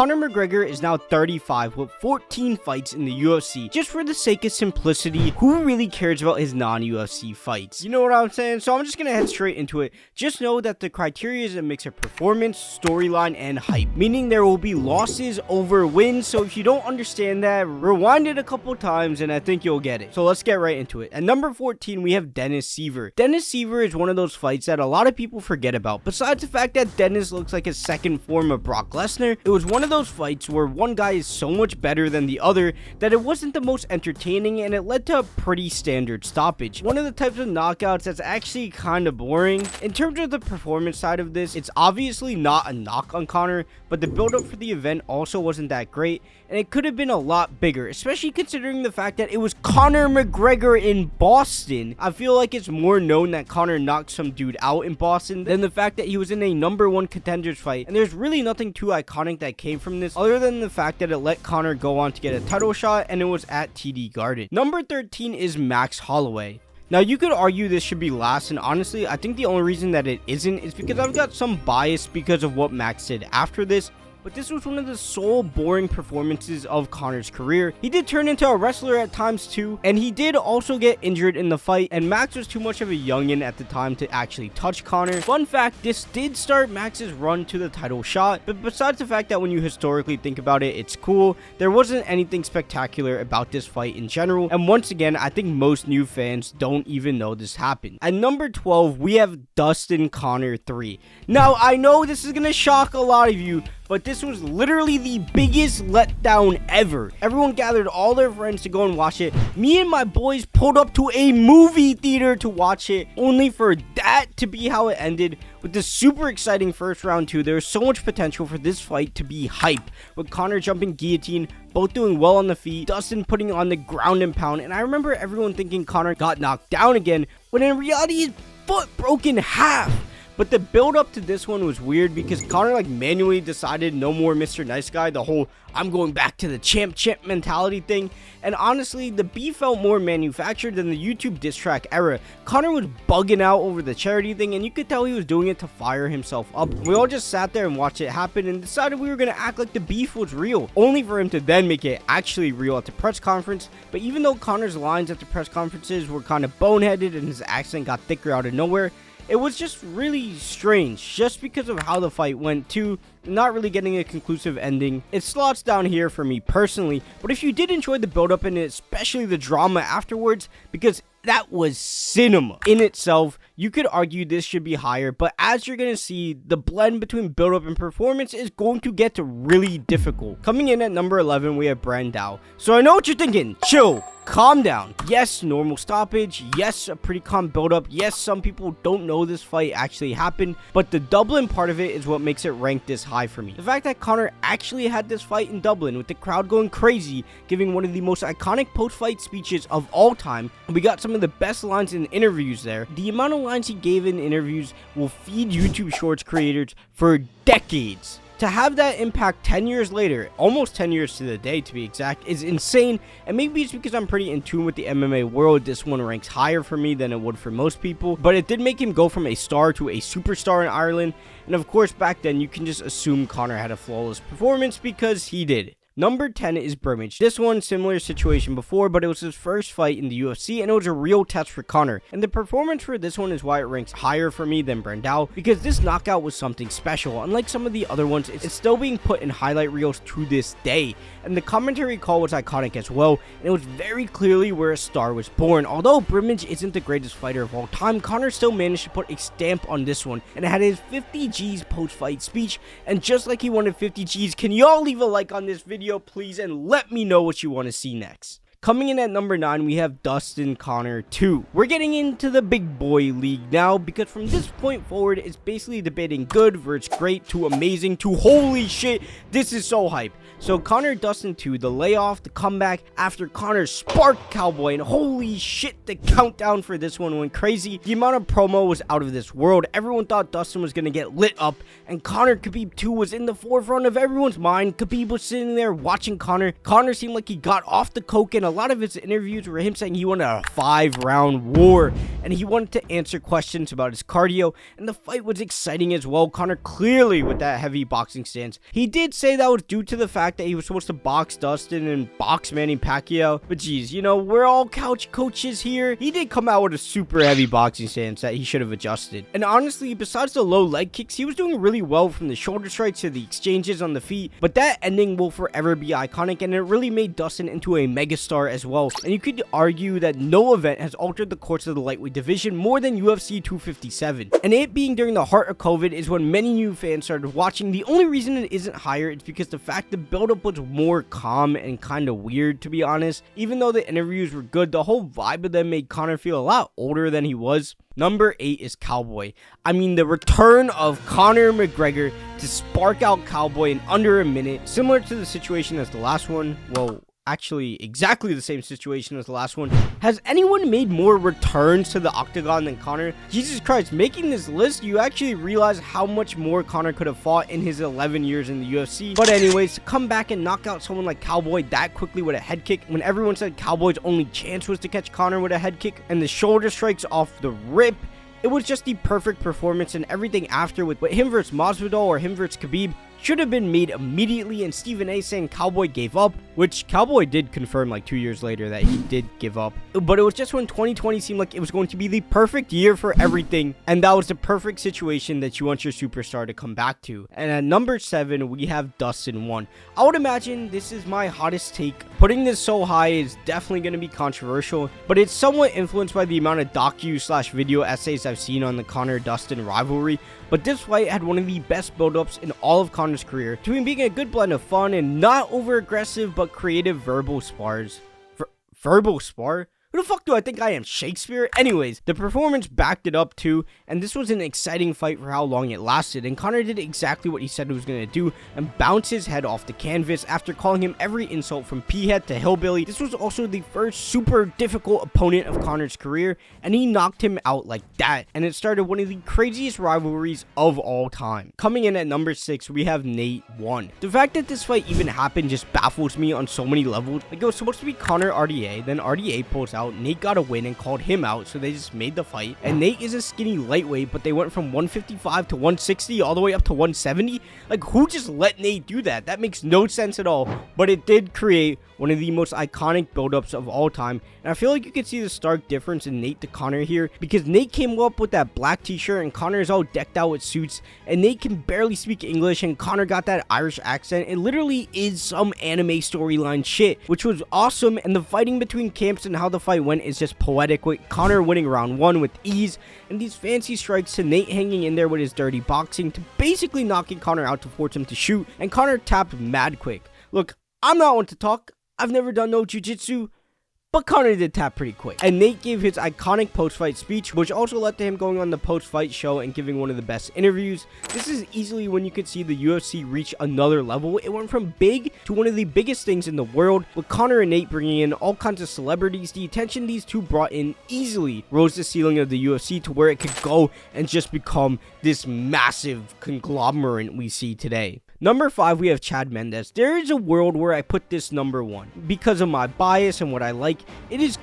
Conor McGregor is now 35 with 14 fights in the UFC. Just for the sake of simplicity, who really cares about his non-UFC fights? You know what I'm saying? So I'm just gonna head straight into it. Just know that the criteria is a mix of performance, storyline, and hype, meaning there will be losses over wins. So if you don't understand that, rewind it a couple times and I think you'll get it. So let's get right into it. At number 14, we have Dennis Siver. Dennis Siver is one of those fights that a lot of people forget about. Besides the fact that Dennis looks like a second form of Brock Lesnar, it was one of those fights where one guy is so much better than the other that it wasn't the most entertaining and it led to a pretty standard stoppage. One of the types of knockouts that's actually kind of boring. In terms of the performance side of this, it's obviously not a knock on Conor, but the build up for the event also wasn't that great and it could have been a lot bigger, especially considering the fact that it was Conor McGregor in Boston. I feel like it's more known that Conor knocked some dude out in Boston than the fact that he was in a #1 contenders fight, and there's really nothing too iconic that came from this other than the fact that it let Conor go on to get a title shot and it was at TD Garden. Number 13 is Max Holloway. Now, you could argue this should be last, and honestly, I think the only reason that it isn't is because I've got some bias because of what Max did after this. But this was one of the sole boring performances of Conor's career. He did turn into a wrestler at times too, and he did also get injured in the fight, and Max was too much of a youngin at the time to actually touch Conor. Fun fact, this did start Max's run to the title shot, but besides the fact that when you historically think about it, it's cool, there wasn't anything spectacular about this fight in general, and once again, I think most new fans don't even know this happened. At number 12, we have Dustin Conor 3. Now, I know this is gonna shock a lot of you, but this was literally the biggest letdown ever. Everyone gathered all their friends to go and watch it. Me and my boys pulled up to a movie theater to watch it, only for that to be how it ended. With this super exciting first round too, there was so much potential for this fight to be hype, with Conor jumping guillotine, both doing well on the feet, Dustin putting on the ground and pound, and I remember everyone thinking Conor got knocked down again, when in reality his foot broke in half. But the build up to this one was weird because Conor manually decided no more Mr. Nice Guy, the whole I'm going back to the champ mentality thing. And honestly, the beef felt more manufactured than the YouTube diss track era. Conor was bugging out over the charity thing and you could tell he was doing it to fire himself up. We all just sat there and watched it happen and decided we were going to act like the beef was real, only for him to then make it actually real at the press conference. But even though Conor's lines at the press conferences were kind of boneheaded and his accent got thicker out of nowhere, it was just really strange, just because of how the fight went too, not really getting a conclusive ending. It slots down here for me personally, but if you did enjoy the build-up and especially the drama afterwards, because that was cinema in itself, you could argue this should be higher, but as you're going to see, the blend between build-up and performance is going to get really difficult. Coming in at number 11, we have Brandao. So I know what you're thinking, chill. Calm down. Yes, normal stoppage. Yes, a pretty calm build-up. Yes, some people don't know this fight actually happened, but the Dublin part of it is what makes it rank this high for me. The fact that Conor actually had this fight in Dublin with the crowd going crazy, giving one of the most iconic post-fight speeches of all time, and we got some of the best lines in interviews there. The amount of lines he gave in interviews will feed YouTube Shorts creators for decades. To have that impact 10 years later, almost 10 years to the day to be exact, is insane, and maybe it's because I'm pretty in tune with the MMA world, this one ranks higher for me than it would for most people, but it did make him go from a star to a superstar in Ireland, and of course back then you can just assume Conor had a flawless performance because he did. Number 10 is Brimage. This one, similar situation before, but it was his first fight in the UFC, and it was a real test for Conor. And the performance for this one is why it ranks higher for me than Brandao, because this knockout was something special. Unlike some of the other ones, it's still being put in highlight reels to this day. And the commentary call was iconic as well, and it was very clearly where a star was born. Although Brimage isn't the greatest fighter of all time, Conor still managed to put a stamp on this one, and it had his 50 G's post-fight speech. And just like he wanted 50 G's, can y'all leave a like on this video, please, and let me know what you want to see next. Coming in at number 9, we have Dustin Conor 2. We're getting into the big boy league now, because from this point forward, it's basically debating good versus great to amazing to holy shit, this is so hype. So Conor Dustin 2, the layoff, the comeback after Conor sparked Cowboy, and holy shit, the countdown for this one went crazy. The amount of promo was out of this world. Everyone thought Dustin was gonna get lit up, and Conor Khabib 2 was in the forefront of everyone's mind. Khabib was sitting there watching Conor. Conor seemed like he got off the coke and a lot of his interviews were him saying he wanted a 5-round war, and he wanted to answer questions about his cardio, and the fight was exciting as well. Conor clearly with that heavy boxing stance. He did say that was due to the fact that he was supposed to box Dustin and box Manny Pacquiao, but geez, you know, we're all couch coaches here. He did come out with a super heavy boxing stance that he should have adjusted. And honestly, besides the low leg kicks, he was doing really well from the shoulder strikes to the exchanges on the feet, but that ending will forever be iconic, and it really made Dustin into a megastar as well. And you could argue that no event has altered the course of the lightweight division more than UFC 257. And it being during the heart of COVID is when many new fans started watching. The only reason it isn't higher is because the fact the build-up was more calm and kind of weird, to be honest. Even though the interviews were good, the whole vibe of them made Conor feel a lot older than he was. Number 8 is Cowboy. I mean, the return of Conor McGregor to spark out Cowboy in under a minute, similar to the situation as the last one. Well, actually exactly the same situation as the last one. Has anyone made more returns to the octagon than Conor? Jesus Christ, making this list, you actually realize how much more Conor could have fought in his 11 years in the UFC. But anyways, to come back and knock out someone like Cowboy that quickly with a head kick, when everyone said Cowboy's only chance was to catch Conor with a head kick, and the shoulder strikes off the rip, it was just the perfect performance, and everything after with him versus Masvidal or him versus Khabib should have been made immediately. And Stephen A saying Cowboy gave up, which Cowboy did confirm like 2 years later that he did give up, but it was just when 2020 seemed like it was going to be the perfect year for everything, and that was the perfect situation that you want your superstar to come back to. And at number 7 we have Dustin 1. I would imagine this is my hottest take. Putting this so high is definitely going to be controversial, but it's somewhat influenced by the amount of docu/video essays I've seen on the Conor-Dustin rivalry. But this fight had one of the best build-ups in all of Conor's career, between being a good blend of fun and not over-aggressive but creative verbal spars. Verbal spar? Who the fuck do I think I am, Shakespeare? Anyways, the performance backed it up too, and this was an exciting fight for how long it lasted, and Conor did exactly what he said he was going to do and bounce his head off the canvas after calling him every insult from P-head to hillbilly. This was also the first super difficult opponent of Conor's career, and he knocked him out like that, and it started one of the craziest rivalries of all time. Coming in at number 6, we have Nate 1. The fact that this fight even happened just baffles me on so many levels. Like, it was supposed to be Conor RDA, then RDA pulls out, Nate got a win and called him out, so they just made the fight. And Nate is a skinny lightweight, but they went from 155 to 160 all the way up to 170. Like, who just let Nate do that? That makes no sense at all, but it did create one of the most iconic buildups of all time. And I feel like you can see the stark difference in Nate to Conor here, because Nate came up with that black t-shirt and Conor is all decked out with suits, and Nate can barely speak English and Conor got that Irish accent. It literally is some anime storyline shit, which was awesome. And the fighting between camps and how the fight went is just poetic, with Conor winning round 1 with ease, and these fancy strikes to Nate hanging in there with his dirty boxing to basically knocking Conor out to force him to shoot, and Conor tapped mad quick. Look, I'm not one to talk, I've never done no jiu-jitsu, but Conor did tap pretty quick. And Nate gave his iconic post-fight speech, which also led to him going on the post-fight show and giving one of the best interviews. This is easily when you could see the UFC reach another level. It went from big to one of the biggest things in the world, with Conor and Nate bringing in all kinds of celebrities. The attention these two brought in easily rose the ceiling of the UFC to where it could go and just become this massive conglomerate we see today. Number 5, we have Chad Mendes. There is a world where I put this number 1 because of my bias and what I like. It is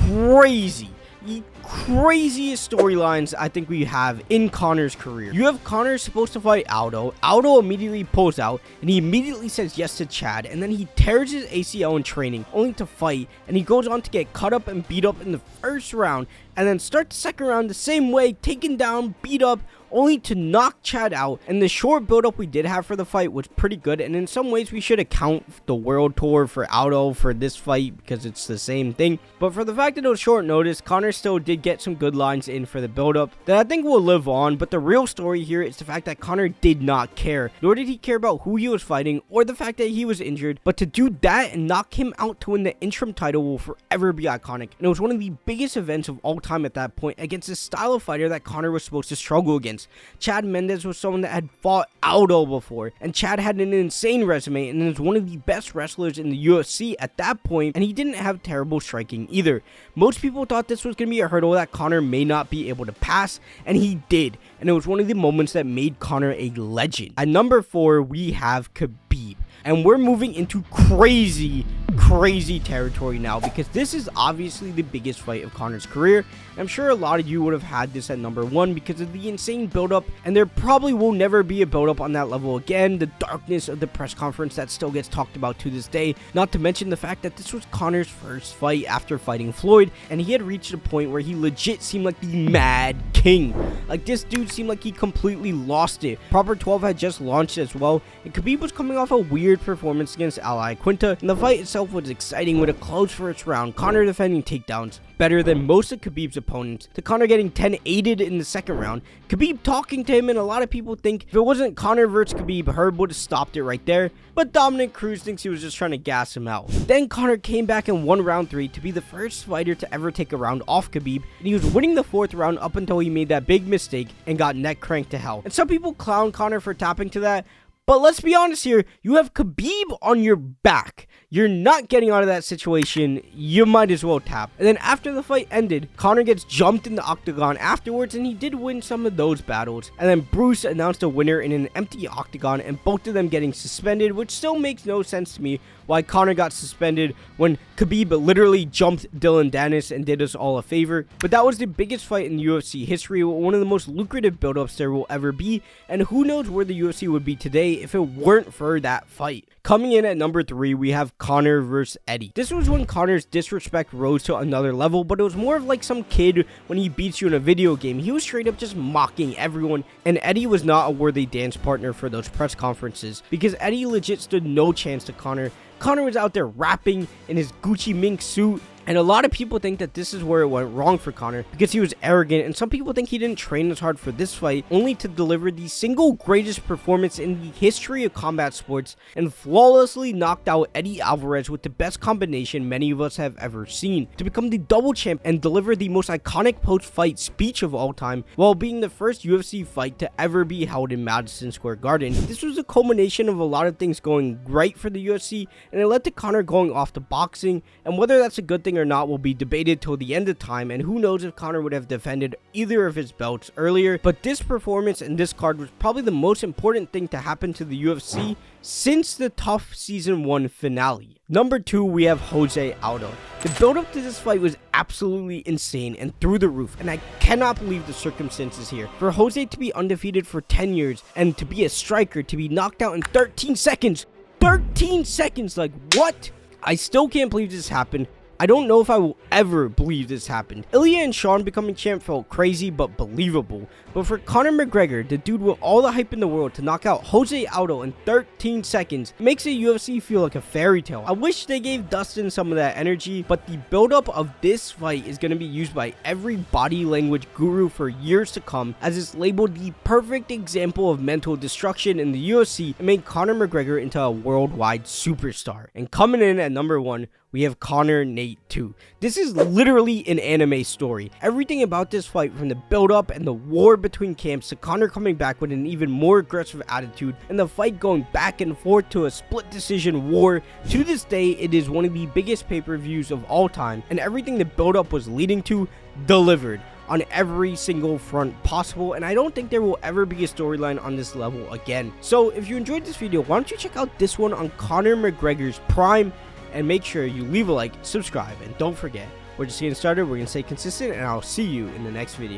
crazy. The craziest storylines I think we have in Conor's career. You have Conor supposed to fight Aldo. Aldo immediately pulls out, and he immediately says yes to Chad, and then he tears his ACL in training, only to fight, and he goes on to get cut up and beat up in the first round, and then start the second round the same way, taken down, beat up, only to knock Chad out. And the short build-up we did have for the fight was pretty good, and in some ways we should account the world tour for Aldo for this fight because it's the same thing. But for the fact that it was short notice, Conor still did get some good lines in for the build-up that I think will live on. But the real story here is the fact that Conor did not care, nor did he care about who he was fighting or the fact that he was injured. But to do that and knock him out to win the interim title will forever be iconic, and it was one of the biggest events of all time at that point, against the style of fighter that Conor was supposed to struggle against. Chad Mendes was someone that had fought Aldo before, and Chad had an insane resume and was one of the best wrestlers in the UFC at that point, and he didn't have terrible striking either. Most people thought this was going to be a hurdle that Conor may not be able to pass, and he did, and it was one of the moments that made Conor a legend. At number 4, we have Khabib. And we're moving into crazy crazy territory now, because this is obviously the biggest fight of Conor's career. I'm sure a lot of you would have had this at number 1 because of the insane build-up, and there probably will never be a build-up on that level again. The darkness of the press conference that still gets talked about to this day, not to mention the fact that this was Conor's first fight after fighting Floyd, and he had reached a point where he legit seemed like the Mad King. Like, this dude seemed like he completely lost it. Proper 12 had just launched as well, and Khabib was coming off a weird performance against Ally Quinta, and the fight itself was exciting with a close first round, Conor defending takedowns better than most of Khabib's opponents, to Conor getting 10-8'd in the second round, Khabib talking to him, and a lot of people think if it wasn't Conor versus Khabib, Herb would have stopped it right there, but Dominic Cruz thinks he was just trying to gas him out. Then Conor came back and won round 3 to be the first fighter to ever take a round off Khabib, and he was winning the 4th round up until he made that big mistake and got neck cranked to hell. And some people clown Conor for tapping to that, but let's be honest here, you have Khabib on your back. You're not getting out of that situation. You might as well tap. And then after the fight ended, Conor gets jumped in the octagon afterwards, and he did win some of those battles. And then Bruce announced a winner in an empty octagon, and both of them getting suspended, which still makes no sense to me why Conor got suspended when Khabib literally jumped Dylan Dennis and did us all a favor. But that was the biggest fight in UFC history, one of the most lucrative build-ups there will ever be, and who knows where the UFC would be today if it weren't for that fight. Coming in at number 3, we have Conor vs. Eddie. This was when Conor's disrespect rose to another level, but it was more of like some kid when he beats you in a video game. He was straight up just mocking everyone, and Eddie was not a worthy dance partner for those press conferences, because Eddie legit stood no chance to Conor. Conor was out there rapping in his Gucci mink suit, and a lot of people think that this is where it went wrong for Conor, because he was arrogant, and some people think he didn't train as hard for this fight, only to deliver the single greatest performance in the history of combat sports, and flawlessly knocked out Eddie Alvarez with the best combination many of us have ever seen, to become the double champ and deliver the most iconic post-fight speech of all time, while being the first UFC fight to ever be held in Madison Square Garden. This was a culmination of a lot of things going right for the UFC, and it led to Conor going off to boxing, and whether that's a good thing or not will be debated till the end of time, and who knows if Conor would have defended either of his belts earlier. But this performance and this card was probably the most important thing to happen to the UFC since the TUF Season 1 finale. Number 2, we have Jose Aldo. The build up to this fight was absolutely insane and through the roof, and I cannot believe the circumstances here. For Jose to be undefeated for 10 years and to be a striker, to be knocked out in 13 seconds. 13 seconds, like what? I still can't believe this happened. I don't know if I will ever believe this happened. Ilya and Sean becoming champ felt crazy but believable. But for Conor McGregor, the dude with all the hype in the world, to knock out Jose Aldo in 13 seconds, it makes the UFC feel like a fairy tale. I wish they gave Dustin some of that energy, but the buildup of this fight is going to be used by every body language guru for years to come, as it's labeled the perfect example of mental destruction in the UFC and made Conor McGregor into a worldwide superstar. And coming in at number 1, we have Conor Nate 2. This is literally an anime story. Everything about this fight, from the build-up and the war between camps to Conor coming back with an even more aggressive attitude, and the fight going back and forth to a split decision war, to this day it is one of the biggest pay-per-views of all time, and everything the build-up was leading to delivered on every single front possible, and I don't think there will ever be a storyline on this level again. So if you enjoyed this video, why don't you check out this one on Conor McGregor's Prime, and make sure you leave a like, subscribe, and don't forget, we're just getting started, we're going to stay consistent, and I'll see you in the next video.